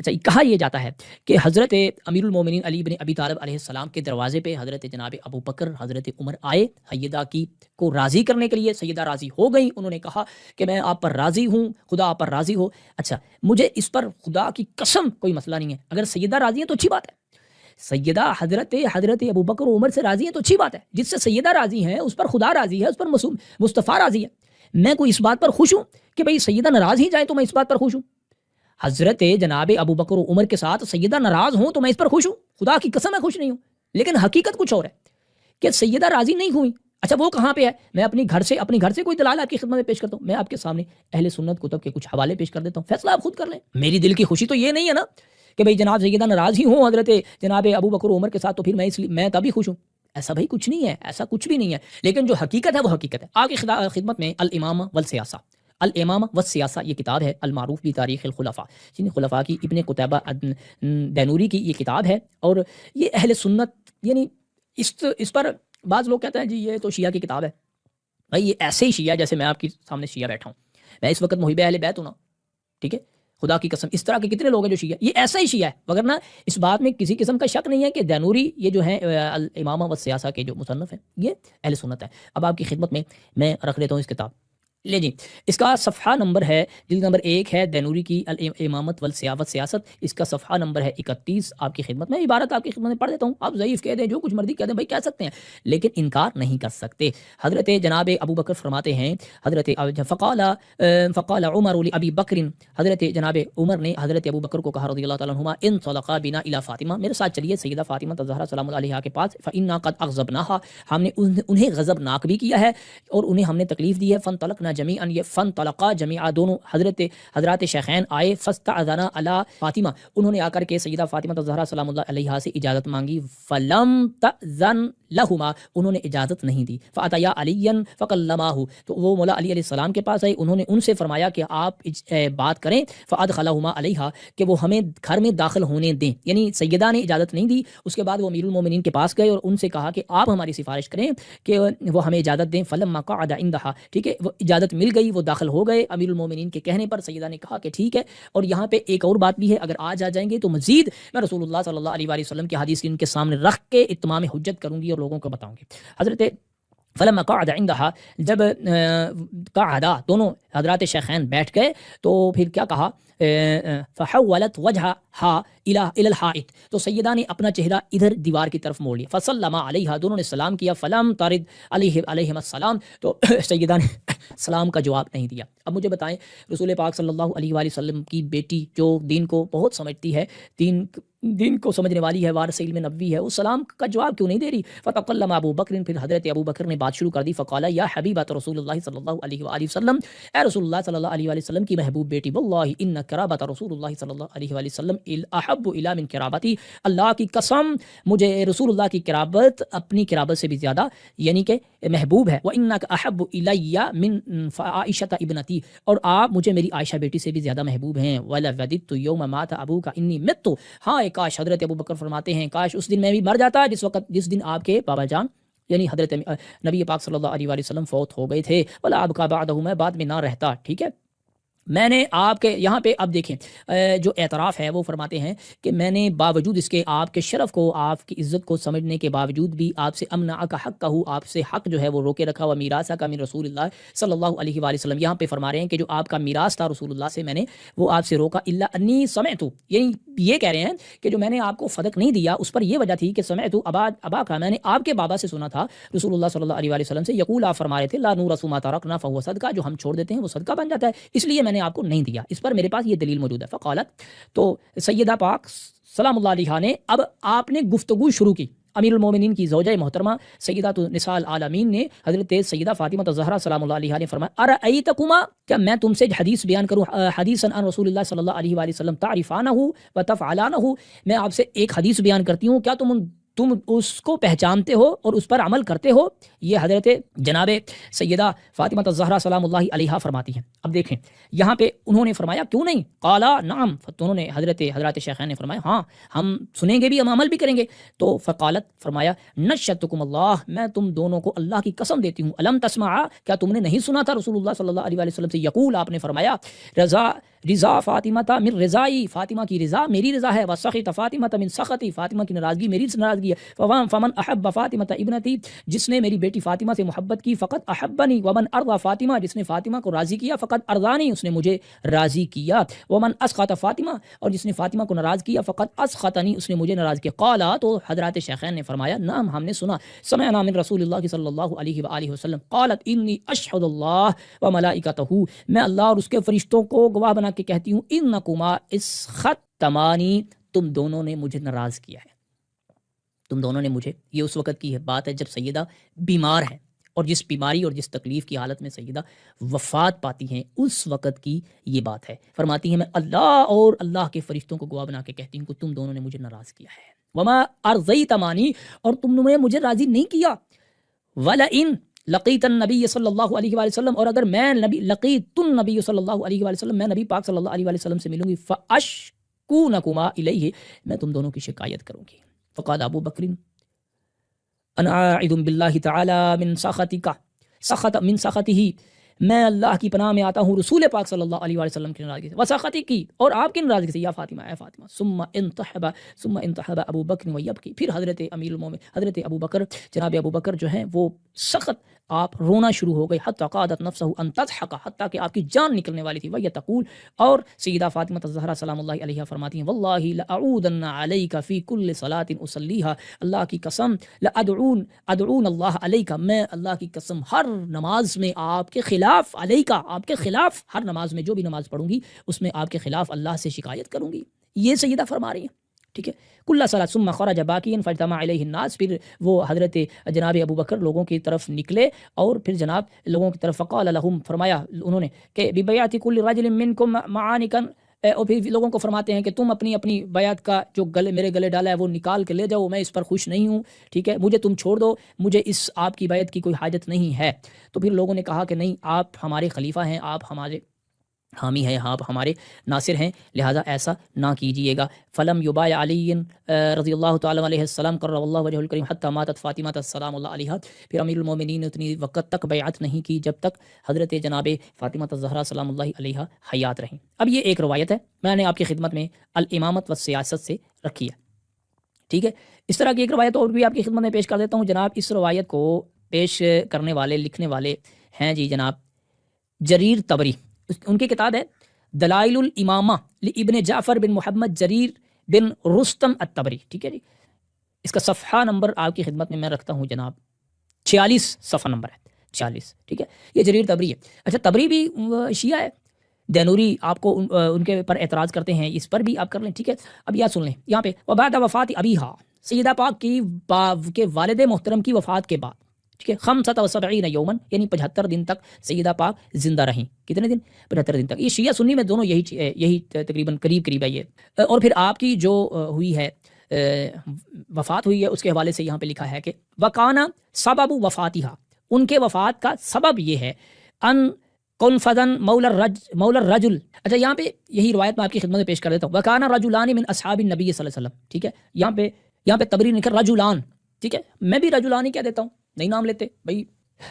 اچھا، کہا یہ جاتا ہے کہ حضرت امیر المومنین علی بن ابی طالب علیہ السلام کے دروازے پہ حضرت جناب ابو بکر حضرت عمر آئے سیدہ کی کو راضی کرنے کے لیے. سیدہ راضی ہو گئی. انہوں نے کہا کہ میں آپ پر راضی ہوں, خدا آپ پر راضی ہو. اچھا, مجھے اس پر خدا کی قسم کوئی مسئلہ نہیں ہے, اگر سیدہ راضی ہیں تو اچھی بات ہے. سیدہ حضرت ابو بکر و عمر سے راضی ہیں تو اچھی بات ہے. جس سے سیدہ راضی ہیں اس پر خدا راضی ہے, اس پر مصطفیٰ راضی ہے. میں کوئی اس بات پر خوش ہوں کہ بھئی سیدہ ناراض ہی جائے تو میں اس بات پر خوش ہوں. حضرت جناب ابو بکر و عمر کے ساتھ سیدہ ناراض ہوں تو میں اس پر خوش ہوں, خدا کی قسم میں خوش نہیں ہوں. لیکن حقیقت کچھ اور ہے کہ سیدہ راضی نہیں ہوئی. اچھا, وہ کہاں پہ ہے؟ میں اپنی گھر سے کوئی دلائل آپ کی خدمت میں پیش کرتا ہوں. میں آپ کے سامنے اہل سنت کتب کے کچھ حوالے پیش کر دیتا ہوں, فیصلہ آپ خود کر لیں. میری دل کی خوشی تو یہ نہیں ہے نا کہ بھئی جناب سیدہ ناراض ہی ہوں حضرت جناب ابو بکر و عمر کے ساتھ تو پھر میں تبھی خوش ہوں. ایسا بھائی کچھ نہیں ہے, ایسا کچھ بھی نہیں ہے. لیکن جو حقیقت ہے وہ حقیقت ہے. آپ کی خدمت میں الامامہ والسیاسہ, الامامہ والسیاسہ یہ کتاب ہے, المعروف بتاریخ الخلفاء, یعنی خلفاء کی ابن قتیبہ دینوری کی یہ کتاب ہے. اور یہ اہل سنت, یعنی اس پر بعض لوگ کہتے ہیں جی یہ تو شیعہ کی کتاب ہے. بھائی یہ ایسے ہی شیعہ جیسے میں آپ کے سامنے شیعہ بیٹھا ہوں. میں اس وقت محب اہل بیت ہوں نا, ٹھیک ہے, خدا کی قسم اس طرح کے کتنے لوگ ہیں جو شیعہ, یہ ایسا ہی شیعہ ہے. وگرنہ اس بات میں کسی قسم کا شک نہیں ہے کہ دینوری یہ جو ہے الامامہ والسیاسہ کے جو مصنف ہیں یہ اہل سنت ہے. اب آپ کی خدمت میں رکھ لیتا ہوں اس کتاب. لے جی, اس کا صفحہ نمبر ہے, جلد نمبر 1 ہے دینوری کی الامامت والسیاست. اس کا صفحہ نمبر ہے 31. آپ کی خدمت میں عبارت آپ کی خدمت میں پڑھ دیتا ہوں. آپ ضعیف کہہ دیں, جو کچھ مرضی کہہ دیں, بھائی کہہ سکتے ہیں, لیکن انکار نہیں کر سکتے. حضرت جناب ابو بکر فرماتے ہیں, حضرت فقال عمر لابی بکر, حضرت جناب عمر نے حضرت ابو بکر کو کہا رضی اللہ تعالیٰ عنہما, انطلقا بنا الی فاطمہ, میرے ساتھ چلیے سیدہ فاطمہ الزہرا سلام اللہ علیہا کے پاس. فانا قد اغضبناها, ہم نے انہیں غضبناک بھی کیا ہے اور انہیں ہم نے تکلیف دی ہے. فانطلقنا جميعا, یہ فانطلقا جميعا دونوں حضرات شیخین آئے. فاستأذنا علی فاطمہ, انہوں نے آ کر کے سیدہ فاطمہ الزہرا سلام اللہ علیہا سے اجازت مانگی. فلم تأذن لهما, انہوں نے اجازت نہیں دی. فاتیا علیا فکلماه, تو وہ مولا علی علیہ السلام کے پاس آئے, انہوں نے ان سے فرمایا کہ آپ بات کریں. فادخلهما علیہا, کہ وہ ہمیں گھر میں داخل ہونے دیں, یعنی سیدہ نے اجازت نہیں دی. اس کے بعد وہ امیر المومنین کے پاس گئے اور ان سے کہا کہ آپ ہماری سفارش کریں کہ وہ ہمیں اجازت دیں. فلما قعد عندها, ٹھیک ہے, وہ اجازت مل گئی, وہ داخل ہو گئے. امیر المومنین کے کہنے پر سیدہ نے کہا کہ ٹھیک ہے. اور یہاں پہ ایک اور بات بھی ہے, اگر آج آ جائیں گے تو مزید میں رسول اللہ صلی اللہ علیہ وسلم کی حدیث ان کے سامنے رکھ کے اتمام حجت کروں گی اور لوگوں کو بتاؤں گی. حضرت فلما قعد عندها, جب قعدا دونوں حضرات شیخین بیٹھ گئے تو پھر کیا کہا, فحولت وجهها الى الحائط, تو سیدہ نے اپنا چہرہ ادھر دیوار کی طرف موڑ لیا. فسلم علیہا, دونوں نے سلام کیا. فلم ترد علیہم السلام, تو سیدہ نے سلام کا جواب نہیں دیا. اب مجھے بتائیں, رسول پاک صلی اللہ علیہ وآلہ وسلم کی بیٹی جو دین کو بہت سمجھتی ہے, دین کو سمجھنے والی ہے, وارث علم نبوی ہے, اس سلام کا جواب کیوں نہیں دے رہی؟ فتکلم ابو بکر, پھر حضرت ابو بکر نے بات شروع کر دی. فقال یا حبیبۃ رسول اللہ صلی اللہ علیہ وآلہ وسلم, اے رسول اللہ صلی اللہ علیہ وآلہ وسلم کی محبوب بیٹی, واللہ ان قرابۃ رسول اللہ صلی اللہ علیہ وآلہ وسلم احب الی من قرابتی, اللہ کی قسم مجھے رسول اللہ کی قرابت اپنی قرابت سے بھی زیادہ یعنی کہ محبوب ہے. وانک احب الی من عائشہ ابنتی, اور آپ مجھے میری عائشہ بیٹی سے بھی زیادہ محبوب ہیں. ولوددت یوم مات ابوک انی مت, ہاں کاش, حضرت ابو بکر فرماتے ہیں, کاش اس دن میں بھی مر جاتا جس دن آپ کے بابا جان یعنی حضرت نبی پاک صلی اللہ علیہ وآلہ وسلم فوت ہو گئے تھے. ولا ابقى بعدہ, میں بعد میں نہ رہتا. ٹھیک ہے, میں نے آپ کے یہاں پہ اب دیکھیں جو اعتراف ہے وہ فرماتے ہیں کہ میں نے باوجود اس کے آپ کے شرف کو, آپ کی عزت کو سمجھنے کے باوجود بھی آپ سے امنع کا حق کہوں, آپ سے حق جو ہے وہ روکے رکھا ہوا, میراث کا من رسول اللہ صلی اللہ علیہ وآلہ وسلم. یہاں پہ فرما رہے ہیں کہ جو آپ کا میراث تھا رسول اللہ سے, میں نے وہ آپ سے روکا. الا انی سمعت, یعنی یہ کہہ رہے ہیں کہ جو میں نے آپ کو صدق نہیں دیا اس پر یہ وجہ تھی کہ سمعت ابا کا, میں نے آپ کے بابا سے سنا تھا رسول اللہ صلی اللہ علیہ وآلہ وسلم سے, یقول, آپ فرما رہے تھے, لا نورث ما ترکنا فهو صدقہ, جو ہم چھوڑ دیتے ہیں وہ صدقہ بن جاتا ہے, اس لیے میں نے آپ کو نہیں دیا. اس پر میرے پاس یہ دلیل موجود ہے. فقالت, تو سیدہ پاک سلام اللہ علیہا نے اب آپ نے گفتگو شروع کی. امیر المومنین کی زوجہ محترمہ سیدہ نساء العالمین نے حضرت سیدہ فاطمہ الزہرا سلام اللہ علیہا نے فرمایا, ارأیتکما, کیا میں تم سے حدیث بیان کروں, حدیثا عن رسول اللہ صلی اللہ علیہ وآلہ وسلم تعرفانہ و تفعلانہ, میں آپ سے ایک حدیث بیان کرتی ہوں, کیا تم اس کو پہچانتے ہو اور اس پر عمل کرتے ہو؟ یہ حضرت جناب سیدہ فاطمہ الزہرا سلام اللہ علیہا فرماتی ہیں. اب دیکھیں یہاں پہ انہوں نے فرمایا کیوں نہیں, قالا نعم, تو انہوں نے حضرات شیخین نے فرمایا ہاں ہم سنیں گے بھی, ہم عمل بھی کریں گے. تو فقالت, فرمایا, نشدتکم اللہ, میں تم دونوں کو اللہ کی قسم دیتی ہوں, الم تسمع, کیا تم نے نہیں سنا تھا رسول اللہ صلی اللہ علیہ وسلم سے, یقول, آپ نے فرمایا, رضا رضا فاطمہ تا من رضائی، فاطمہ کی رضا میری رضا ہے، وسخط فاطمہ تا من سخطی، فاطمہ کی ناراضگی میری ناراضگی ہے، فمن احب فاطمہ تا ابنتی، جس نے میری بیٹی فاطمہ سے محبت کی فقط احبنی، ومن ارضى فاطمہ، جس نے فاطمہ کو راضی کیا فقط ارضانی، اس نے مجھے راضی کیا، ومن اسخط فاطمہ، اور جس نے فاطمہ کو ناراض کیا فقط اسخطنی، اس نے مجھے ناراض کیا۔ قال، تو حضرات شیخین نے فرمایا نعم، ہم نے سنا، سمعنا من رسول اللہ صلی اللہ علیہ وآلہ وسلم قالت انی اشہد اللہ وملائکتہ، میں اللہ اور اس کے فرشتوں کو گواہ بنا کے کہتی ہوں، انکما اسخطتمانی، تم دونوں نے مجھے ناراض کیا ہے، تم دونوں نے مجھے، یہ اس وقت کی بات ہے جب سیدہ بیمار ہے، اور جس بیماری اور جس تکلیف کی حالت میں سیدہ وفات پاتی ہیں اس وقت کی یہ بات ہے۔ فرماتی ہیں میں اللہ اور اللہ کے فرشتوں کو گواہ بنا کے کہتی ہوں کہ تم دونوں نے مجھے ناراض کیا ہے، وما ارضیتمانی، اور تم نے مجھے راضی نہیں کیا، ولئن لقیت النبی صلی اللہ علیہ وآلہ وسلم، اور اگر میں لقیت النبی صلی اللہ علیہ وآلہ وسلم، میں نبی پاک صلی اللہ علیہ وآلہ وسلم سے ملوں گی، فاشکونکما الیہ، میں تم دونوں کی شکایت کروں گی۔ فقال ابو بکر انا اعوذ باللہ تعالی من سخطہ، میں اللہ کی پناہ میں آتا ہوں رسول پاک صلی اللہ علیہ وآلہ وسلم کی ناراضگی سے، وسخطی کی، اور آپ کی ناراضگی سے، یا فاطمہ اے فاطمہ، ثم انتحب ابو بکر ویبکی، پھر حضرت امیر المومنین حضرت ابو بکر، جناب ابو بکر جو ہیں وہ سخت آپ رونا شروع ہو گئی، حتی قادت نفسہ ان تضحک، حتیٰ کہ آپ کی جان نکلنے والی تھی، وہی تقول، اور سیدہ فاطمہ الزہرا سلام اللہ علیہا فرماتی ہیں واللہ لاعودن علیک فی کل صلاۃ اصلیھا، اللہ کی قسم، ادعون اللہ علیک، میں اللہ کی قسم ہر نماز میں آپ کے خلاف، علیک آپ کے خلاف، ہر نماز میں جو بھی نماز پڑھوں گی اس میں آپ کے خلاف اللہ سے شکایت کروں گی، یہ سیدہ فرما رہی ہیں، ٹھیک ہے۔ کل صلاۃ ثم خرج باقیا فاجتمع علیہ الناس، پھر وہ حضرت جناب ابو بکر لوگوں کی طرف نکلے اور پھر جناب لوگوں کی طرف، فقال لهم، فرمایا انہوں نے کہ ببیعۃ کل رجل منکم معانکا، اور پھر لوگوں کو فرماتے ہیں کہ تم اپنی اپنی بیعت کا جو گلے میرے گلے ڈالا ہے وہ نکال کے لے جاؤ، میں اس پر خوش نہیں ہوں، ٹھیک ہے، مجھے تم چھوڑ دو، مجھے اس آپ کی بیعت کی کوئی حاجت نہیں ہے۔ تو پھر لوگوں نے کہا کہ نہیں، آپ ہمارے خلیفہ ہیں، آپ ہمارے حامی ہیں، آپ ہمارے ناصر ہیں، لہٰذا ایسا نہ کیجیے گا۔ فلم یبایع علی رضی اللہ تعالیٰ علیہ السلام کرم اللہ وجہ الکریم حتی ماتت فاطمہ السلام اللہ علیہا، پھر امیر المومنین نے اتنی وقت تک بیعت نہیں کی جب تک حضرت جناب فاطمہ الزہرا سلام اللہ علیہا حیات رہیں۔ اب یہ ایک روایت ہے، میں نے آپ کی خدمت میں الامامت و سیاست سے رکھی ہے، ٹھیک ہے۔ اس طرح کی ایک روایت اور بھی آپ کی خدمت میں پیش کر دیتا ہوں۔ جناب اس روایت کو پیش کرنے والے، لکھنے والے ہیں جی جناب جریر طبری، ان کی کتاب ہے دلائل الامامہ لابن جعفر بن محمد جریر بن رستم الطبری، ٹھیک ہے جی۔ اس کا صفحہ نمبر آپ کی خدمت میں میں رکھتا ہوں جناب 46 صفحہ نمبر ہے 46، ٹھیک ہے، یہ جریر طبری ہے۔ اچھا، طبری بھی شیعہ ہے، دینوری آپ کو ان کے پر اعتراض کرتے ہیں، اس پر بھی آپ کر لیں، ٹھیک ہے۔ اب یاد سن لیں یہاں پہ، وبعد وفات ابیہا، سیدہ پاک کی کے والد محترم کی وفات کے بعد، ٹھیک ہے، 75 یومن، یعنی 75 دن تک سیدہ پاک زندہ رہیں۔ کتنے دن؟ 75 دن تک۔ یہ شیعہ سنی میں دونوں یہی تقریباً قریب ہے یہ۔ اور پھر آپ کی جو ہوئی ہے وفات ہوئی ہے، اس کے حوالے سے یہاں پہ لکھا ہے کہ وکانا سبب وفاتہا، ان کے وفات کا سبب یہ ہے ان کنفدن مولا الرجل۔ اچھا، یہاں پہ یہی روایت میں آپ کی خدمت میں پیش کر دیتا ہوں، وکانا رجلان من اصحاب النبی صلی اللہ علیہ وسلم، ٹھیک ہے، یہاں پہ طبری نے لکھا رجلان، ٹھیک ہے، میں بھی رجلان ہی کیا دیتا ہوں، نہیں نام لیتے بھائی،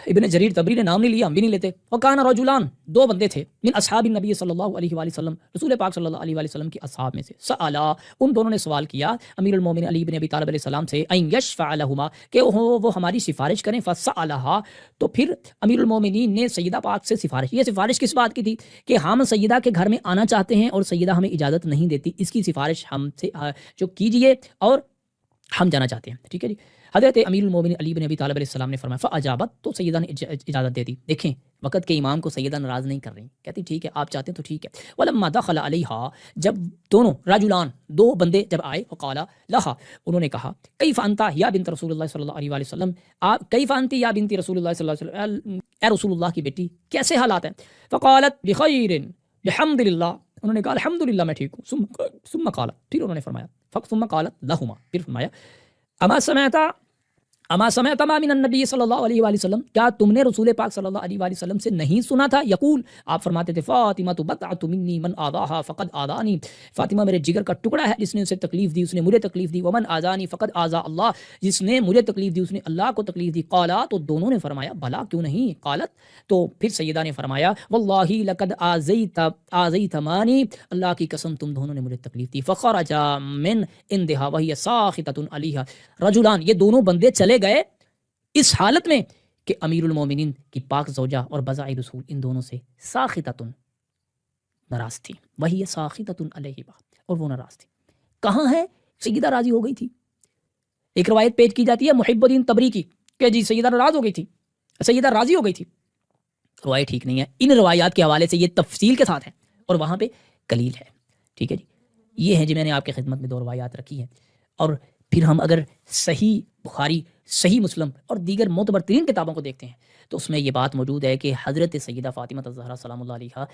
ابن جریر طبری نے نام نہیں لیا، ہم بھی نہیں لیتے۔ وکانا رجلان، دو بندے تھے، من اصحاب النبی صلی اللہ علیہ وآلہ وسلم، رسول پاک صلی اللہ علیہ وآلہ وسلم کے اصحاب میں سے، سألا، ان دونوں نے سوال کیا امیر المومنین علی بن ابی طالب علیہ السلام سے، ان یشفع لہما، کہ وہ ہماری سفارش کریں، فسألہا، تو پھر امیر المومنین نے سیدہ پاک سے سفارش، یہ سفارش کس بات کی تھی کہ ہم سیدہ کے گھر میں آنا چاہتے ہیں اور سیدہ ہمیں اجازت نہیں دیتی، اس کی سفارش ہم سے جو کیجئے اور ہم جانا چاہتے ہیں، ٹھیک ہے جی۔ حضرت امیر المومنین علی بن ابی طالب علیہ السلام نے فرمایا فاجابت، تو سیدہ نے اجازت دے دی۔ دیکھیں وقت کے امام کو سیدہ ناراض نہیں کر رہی، کہتی ٹھیک ہے آپ چاہتے ہیں تو ٹھیک ہے۔ ولما دخل علیہا، جب دونوں رجلان، دو بندے جب آئے، وقال لہا، انہوں نے کہا کیف انت یا بنت رسول اللہ صلی اللہ علیہ وآلہ وسلم، آپ کیف انت یا بنت رسول اللہ صلی اللہ علیہ وسلم، اے رسول اللہ کی بیٹی کیسے حالات ہیں؟ فقالت بخیر بحمد للہ، انہوں نے کہا الحمدللہ میں ٹھیک ہوں۔ ثم قالت، پھر انہوں نے فرمایا ثم قالت لہما، پھر فرمایا اما سمعتا اما سمعت ما من النبی صلی اللہ علیہ وآلہ وسلم، کیا تم نے رسول پاک صلی اللہ علیہ وآلہ وسلم سے نہیں سنا تھا؟ یقول، آپ فرماتے تھے فاطمہ بضعۃ منی من آذاها فقد آذانی، فاطمہ میرے جگر کا ٹکڑا ہے، جس نے اسے تکلیف دی اس نے مجھے تکلیف دی، ومن آذانی فقد آذا اللہ، جس نے مجھے تکلیف دی اس نے اللہ کو تکلیف دی۔ قالا، تو دونوں نے فرمایا بھلا کیوں نہیں؟ قالت، تو پھر سیدہ نے فرمایا واللہ لقد آذیتمانی، اللہ کی قسم تم دونوں نے مجھے تکلیف دی۔ فخرج من عندها وهي ساخطۃ علیہا رجلان، یہ دونوں بندے چلے گئے اس حالت میں کہ امیر المومنین کی پاک زوجہ اور بضاع رسول ان دونوں سے ساخطۃ ناراض تھی، وہی ساخطۃ علیہ، اور وہ ناراض تھی۔ کہاں ہے؟ سیدہ راضی ہو گئی تھی۔ ایک روایت پیش کی جاتی ہے محب الدین تبری کی کہ جی سیدہ ناراض ہو گئی تھی، سیدہ راضی ہو گئی تھی۔ روایت ٹھیک نہیں ہے، ان روایات کے حوالے سے یہ تفصیل کے ساتھ ہے اور وہاں پہ قلیل ہے، ٹھیک ہے جی۔ یہ ہے جی میں نے آپ کی خدمت میں 2 روایات رکھی ہیں، اور پھر ہم اگر صحیح بخاری، صحیح مسلم اور دیگر معتبر ترین کتابوں کو دیکھتے ہیں تو اس میں یہ بات موجود ہے کہ حضرت سیدہ فاطمہ الزہرا سلام اللہ علیہا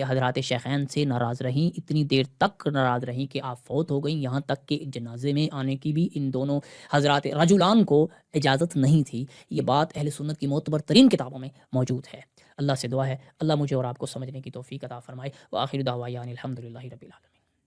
حضرات شیخین سے ناراض رہیں، اتنی دیر تک ناراض رہیں کہ آپ فوت ہو گئیں، یہاں تک کہ جنازے میں آنے کی بھی ان دونوں حضرات رجلان کو اجازت نہیں تھی۔ یہ بات اہل سنت کی معتبر ترین کتابوں میں موجود ہے۔ اللہ سے دعا ہے اللہ مجھے اور آپ کو سمجھنے کی توفیق عطا فرمائے۔ وآخر دعوانا الحمدللہ رب العالمین۔